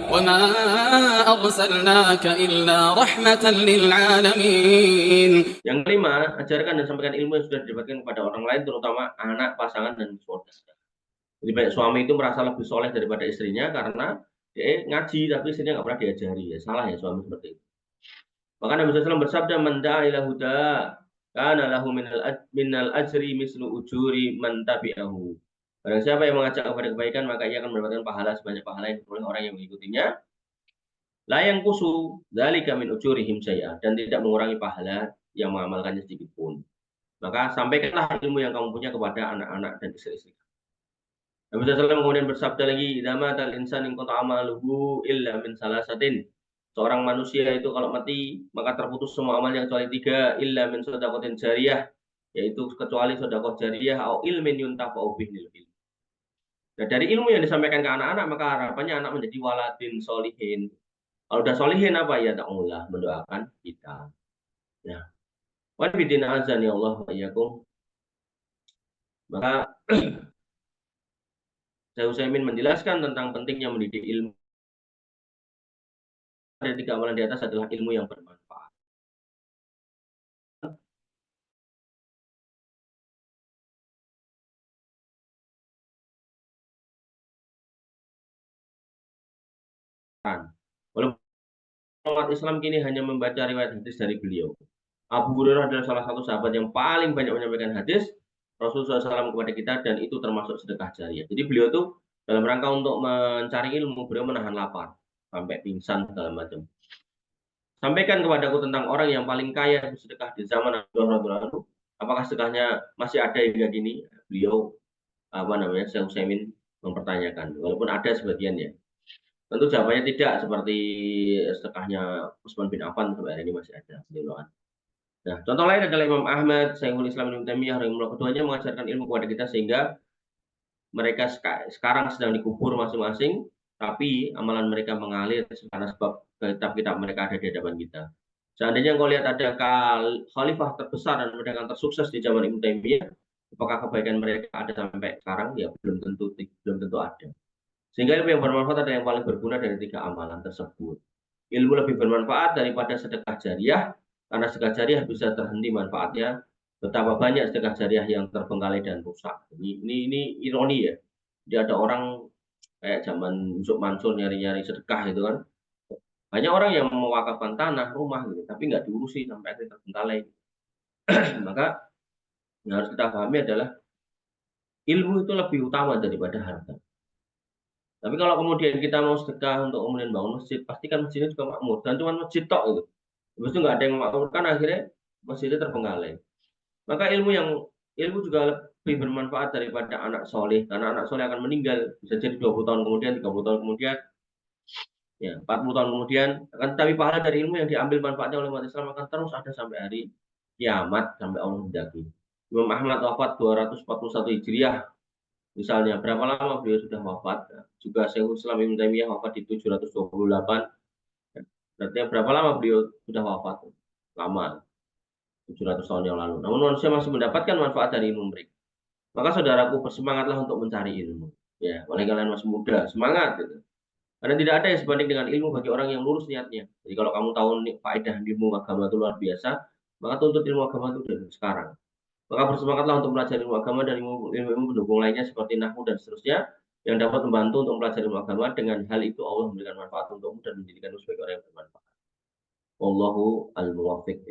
وما أرسلناك إلا رحمة للعالمين. Yang kelima, ajarkan dan sampaikan ilmu yang sudah didapatkan kepada orang lain, terutama anak, pasangan, dan saudara. Jadi banyak suami itu merasa lebih soleh daripada istrinya karena dia ngaji tapi istrinya nggak pernah diajari. Ya salah ya suami seperti itu. Maka Nabi SAW bersabda, "Man da'a ila huda kana lahu minal ajri mislu ujuri man tabi'ahu." Barang siapa yang mengajak kepada kebaikan, maka ia akan mendapatkan pahala sebanyak pahala yang diperoleh orang yang mengikutinya. La yang kusu dzalika min ujurihim syai'a, dan tidak mengurangi pahala yang mengamalkannya sedikit pun. Maka sampaikanlah ilmu yang kamu punya kepada anak-anak dan istri-istri. Nabi SAW kemudian bersabda lagi, "Idza matal insan in qata amaluhu illa min salasatin." Seorang manusia itu kalau mati, maka terputus semua amalnya kecuali 3, illa min shadaqatin jariyah, yaitu kecuali sedekah jariyah au ilmin yuntafa'u bihi. Nah, dari ilmu yang disampaikan ke anak-anak, maka harapannya anak menjadi waladin solihin. Kalau udah solihin apa ya ta'ala mendoakan kita. Nah, wa bidina azan ya Allah wa iyyakum. Maka Syekh Utsaimin menjelaskan tentang pentingnya mendidik ilmu. Ada 3 amalan di atas adalah ilmu yang bermanfaat. Walaupun umat Islam kini hanya membaca riwayat hadis dari beliau. Abu Hurairah adalah salah satu sahabat yang paling banyak menyampaikan hadis Rasulullah SAW kepada kita, dan itu termasuk sedekah jariah. Jadi beliau tuh dalam rangka untuk mencari ilmu, beliau menahan lapar sampai pingsan segala macam. Sampaikan kepadaku tentang orang yang paling kaya sedekah di zaman Rasulullah. Apakah sedekahnya masih ada hingga kini? Beliau Syekh Utsaimin mempertanyakan. Walaupun ada sebagian ya. Tentu jawabannya tidak seperti sedekahnya Utsman bin Affan, sampai hari ini masih ada. Nah, contoh lain adalah Imam Ahmad, Syekhul Islam Ibnu Taimiyah rahimahullah. Keduanya mengajarkan ilmu kepada kita sehingga mereka sekarang sedang dikubur masing-masing, tapi amalan mereka mengalir karena sebab kitab-kitab mereka ada di hadapan kita. Seandainya engkau lihat ada khalifah terbesar dan pedagang tersukses di zaman Ibnu Taimiyah, apakah kebaikan mereka ada sampai sekarang? Ya belum tentu ada. Sehingga ilmu yang bermanfaat ada yang paling berguna dari 3 amalan tersebut. Ilmu lebih bermanfaat daripada sedekah jariah, karena sedekah jariah bisa terhenti manfaatnya. Betapa banyak sedekah jariah yang terbengkalai dan rusak. Ini ironi ya. Jadi ada orang kayak zaman Yusuf Mansur nyari-nyari sedekah gitu kan. Banyak orang yang mewakafkan tanah, rumah gitu, tapi nggak diurusi sampai akhirnya terbengkalai. Maka yang harus kita pahami adalah ilmu itu lebih utama daripada harta. Tapi kalau kemudian kita mau sedekah untuk kemudian bangun masjid, pastikan masjidnya juga makmur. Dan cuma masjid tok itu. Habis itu nggak ada yang memakmurkan, akhirnya masjidnya terbengkalai. Maka ilmu juga lebih bermanfaat daripada anak soleh, karena anak soleh akan meninggal bisa jadi 20 tahun kemudian, 30 tahun kemudian, ya 40 tahun kemudian. Tapi pahala dari ilmu yang diambil manfaatnya oleh umat Islam akan terus ada sampai hari kiamat, sampai Allah mendaki. Imam Ahmad wafat 241 Hijriah. Misalnya, berapa lama beliau sudah wafat? Juga Syekhul Islam Ibnu Taimiyah wafat di 728. Berarti berapa lama beliau sudah wafat? Lama, 700 tahun yang lalu. Namun manusia masih mendapatkan manfaat dari ilmu mereka. Maka saudaraku, bersemangatlah untuk mencari ilmu. Ya, oleh kalian masih muda, semangat gitu. Karena tidak ada yang sebanding dengan ilmu bagi orang yang lurus niatnya. Jadi kalau kamu tahu faedah ilmu agama itu luar biasa, maka tuntut ilmu agama itu dari sekarang. Maka bersemangatlah untuk belajar ilmu agama dan ilmu pendukung lainnya seperti nahwu dan seterusnya yang dapat membantu untuk belajar ilmu agama. Dengan hal itu Allah memberikan manfaat untukmu dan menjadikanmu sebagai orang yang bermanfaat. Wallahu al-muwaffiq.